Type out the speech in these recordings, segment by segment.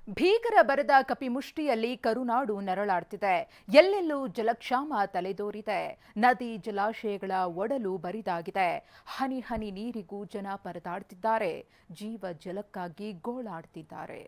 ಭೀಕರ ಬರದ ಕಪಿಮುಷ್ಟಿಯಲ್ಲಿ ಕರುನಾಡು ನರಳಾಡ್ತಿದೆ. ಎಲ್ಲೆಲ್ಲೂ ಜಲಕ್ಷಾಮ ತಲೆದೋರಿದೆ. ನದಿ ಜಲಾಶಯಗಳ ಒಡಲು ಬರಿದಾಗಿದೆ. ಹನಿ ಹನಿ ನೀರಿಗೂ ಜನ ಪರದಾಡ್ತಿದ್ದಾರೆ. ಜೀವ ಜಲಕ್ಕಾಗಿ ಗೋಳಾಡ್ತಿದ್ದಾರೆ.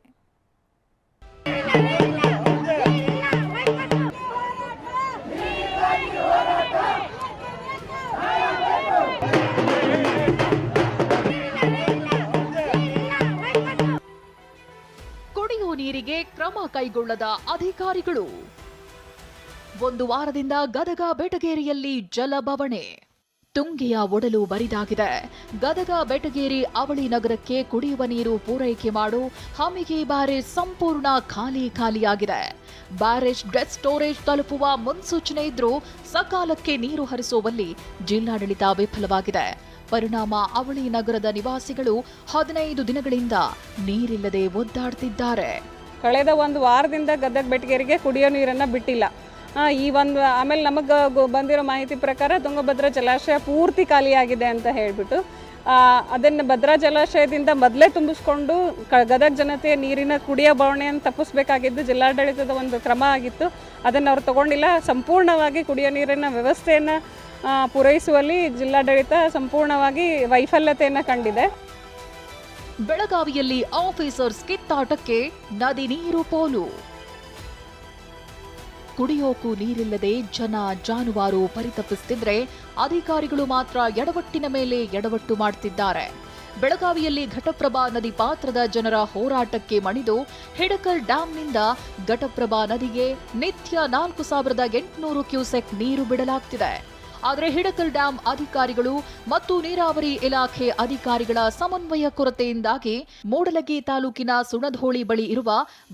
ಕುಡಿಯುವ ನೀರಿಗೆ ಕ್ರಮ ಕೈಗೊಳ್ಳದ ಅಧಿಕಾರಿಗಳು. ಒಂದು ವಾರದಿಂದ ಗದಗ ಬೆಟಗೇರಿಯಲ್ಲಿ ಜಲಬವಣೆ. ತುಂಗೆಯ ಒಡಲು ಬರಿದಾಗಿದೆ. ಗದಗ ಬೆಟಗೇರಿ ಅವಳಿ ನಗರಕ್ಕೆ ಕುಡಿಯುವ ನೀರು ಪೂರೈಕೆ ಮಾಡೋ ಹಮಿಗಿ ಬ್ಯಾರೇಜ್ ಸಂಪೂರ್ಣ ಖಾಲಿಯಾಗಿದೆ. ಬ್ಯಾರೇಜ್ ಡೆಡ್ ಸ್ಟೋರೇಜ್ ತಲುಪುವ ಮುನ್ಸೂಚನೆ ಇದ್ರೂ ಸಕಾಲಕ್ಕೆ ನೀರು ಹರಿಸುವಲ್ಲಿ ಜಿಲ್ಲಾಡಳಿತ ವಿಫಲವಾಗಿದೆ. ಪರಿಣಾಮ ಅವಳಿ ನಗರದ ನಿವಾಸಿಗಳು 15 ದಿನಗಳಿಂದ ನೀರಿಲ್ಲದೆ ಒದ್ದಾಡ್ತಿದ್ದಾರೆ. ಕಳೆದ ಒಂದು ವಾರದಿಂದ ಗದಗ ಬೆಟಗೇರಿಗೆ ಕುಡಿಯೋ ನೀರನ್ನು ಬಿಟ್ಟಿಲ್ಲ. ಆಮೇಲೆ ನಮಗೆ ಬಂದಿರೋ ಮಾಹಿತಿ ಪ್ರಕಾರ ತುಂಗಭದ್ರಾ ಜಲಾಶಯ ಪೂರ್ತಿ ಖಾಲಿಯಾಗಿದೆ ಅಂತ ಹೇಳಿಬಿಟ್ಟು ಅದನ್ನು ಭದ್ರಾ ಜಲಾಶಯದಿಂದ ಮೊದಲೇ ತುಂಬಿಸ್ಕೊಂಡು ಗದಗ ಜನತೆಯ ನೀರಿನ ಕುಡಿಯೋ ಬವಣೆಯನ್ನು ತಪ್ಪಿಸಬೇಕಾಗಿದ್ದು ಜಿಲ್ಲಾಡಳಿತದ ಒಂದು ಕ್ರಮ ಆಗಿತ್ತು. ಅದನ್ನು ಅವರು ತಗೊಂಡಿಲ್ಲ. ಸಂಪೂರ್ಣವಾಗಿ ಕುಡಿಯೋ ನೀರಿನ ವ್ಯವಸ್ಥೆಯನ್ನು ಪೂರೈಸುವಲ್ಲಿ ಜಿಲ್ಲಾಡಳಿತ ಸಂಪೂರ್ಣವಾಗಿ ವೈಫಲ್ಯತೆಯನ್ನು ಕಂಡಿದೆ. ಬೆಳಗಾವಿಯಲ್ಲಿ ಆಫೀಸರ್ಸ್ ಕಿತ್ತಾಟಕ್ಕೆ ನದಿ ನೀರು ಪೋಲು. ಕುಡಿಯೋಕು ನೀರಿಲ್ಲದೆ ಜನ ಜಾನುವಾರು ಪರಿತಪಿಸುತ್ತಿದ್ರೆ ಅಧಿಕಾರಿಗಳು ಮಾತ್ರ ಎಡವಟ್ಟಿನ ಮೇಲೆ ಎಡವಟ್ಟು ಮಾಡುತ್ತಿದ್ದಾರೆ. ಬೆಳಗಾವಿಯಲ್ಲಿ ಘಟಪ್ರಭಾ ನದಿ ಪಾತ್ರದ ಜನರ ಹೋರಾಟಕ್ಕೆ ಮಣಿದು ಹಿಡಕಲ್ ಡ್ಯಾಂನಿಂದ ಘಟಪ್ರಭಾ ನದಿಗೆ ನಿತ್ಯ 4800 ಕ್ಯೂಸೆಕ್ ನೀರು ಬಿಡಲಾಗ್ತಿದೆ. ಆದರೆ ಹಿಡಕಲ್ ಡ್ಯಾಂ ಅಧಿಕಾರಿಗಳು ಮತ್ತು ನೀರಾವರಿ ಇಲಾಖೆ ಅಧಿಕಾರಿಗಳ ಸಮನ್ವಯ ಕೊರತೆಯಿಂದಾಗಿ ಮೂಡಲಗಿ ತಾಲೂಕಿನ ಸುಣಧೋಳಿ ಬಳಿ ಇರುವ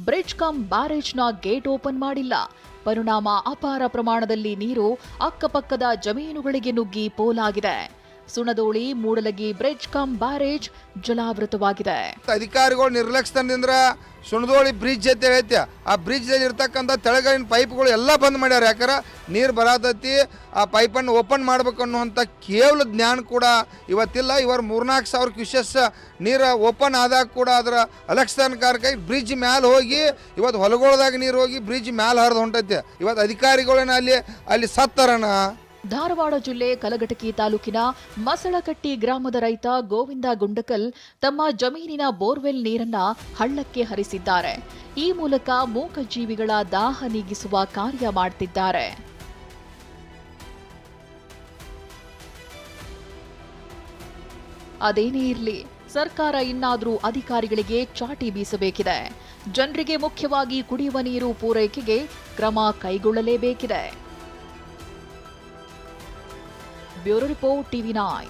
ಬ್ರಿಡ್ಜ್ ಕಮ್ ಬ್ಯಾರೇಜ್ನ ಗೇಟ್ ಓಪನ್ ಮಾಡಿಲ್ಲ. ಪರಿಣಾಮ ಅಪಾರ ಪ್ರಮಾಣದಲ್ಲಿ ನೀರು ಅಕ್ಕಪಕ್ಕದ ಜಮೀನುಗಳಿಗೆ ನುಗ್ಗಿ ಪೋಲಾಗಿದೆ. ಸುಣದೋಳಿ ಮೂಡಲಗಿ ಬ್ರಿಡ್ಜ್ ಕಮ್ ಬ್ಯಾರೇಜ್ ಜಲಾವೃತವಾಗಿದೆ. ಅಧಿಕಾರಿಗಳು ನಿರ್ಲಕ್ಷ್ಯದಿಂದ ಸುಣದೋಳಿ ಬ್ರಿಡ್ಜ್ ಅಂತ ಹೇಳೈತೆ, ಆ ಬ್ರಿಡ್ಜ್ ಇರ್ತಕ್ಕಂಥ ತೆಳಗಿನ ಪೈಪ್ಗಳು ಎಲ್ಲ ಬಂದ್ ಮಾಡ್ಯಾರ. ಯಾಕಂದ್ರೆ ನೀರು ಬರತೈತಿ, ಆ ಪೈಪನ್ನು ಓಪನ್ ಮಾಡ್ಬೇಕು ಅನ್ನುವಂಥ ಕೇವಲ ಜ್ಞಾನ ಕೂಡ ಇವತ್ತಿಲ್ಲ. ಇವರು 3-4 ಸಾವಿರ ಕ್ಯೂಸೆಸ್ ನೀರು ಓಪನ್ ಆದಾಗ ಕೂಡ ಅದರ ಅಲಕ್ಷಣಕಾರಕ ಬ್ರಿಡ್ಜ್ ಮ್ಯಾಲೆ ಹೋಗಿ ಇವತ್ತು ಹೊಲಗೊಳದಾಗ ನೀರು ಹೋಗಿ ಬ್ರಿಡ್ಜ್ ಮ್ಯಾಲೆ ಹರಿದು ಹೊಂಟೈತೆ. ಇವತ್ತು ಅಧಿಕಾರಿಗಳನ್ನ ಅಲ್ಲಿ ಸತ್ತರನ. ಧಾರವಾಡ ಜಿಲ್ಲೆ ಕಲಘಟಕಿ ತಾಲೂಕಿನ ಮಸಳಕಟ್ಟಿ ಗ್ರಾಮದ ರೈತ ಗೋವಿಂದ ಗುಂಡಕಲ್ ತಮ್ಮ ಜಮೀನಿನ ಬೋರ್ವೆಲ್ ನೀರನ್ನ ಹಳ್ಳಕ್ಕೆ ಹರಿಸಿದ್ದಾರೆ. ಈ ಮೂಲಕ ಮೂಕಜೀವಿಗಳ ದಾಹ ನೀಗಿಸುವ ಕಾರ್ಯ ಮಾಡುತ್ತಿದ್ದಾರೆ. ಅದೇನೇ ಇರಲಿ, ಸರ್ಕಾರ ಇನ್ನಾದರೂ ಅಧಿಕಾರಿಗಳಿಗೆ ಚಾಟಿ ಬೀಸಬೇಕಿದೆ. ಜನರಿಗೆ ಮುಖ್ಯವಾಗಿ ಕುಡಿಯುವ ನೀರು ಪೂರೈಕೆಗೆ ಕ್ರಮ ಕೈಗೊಳ್ಳಲೇಬೇಕಿದೆ. Bureau report TV9.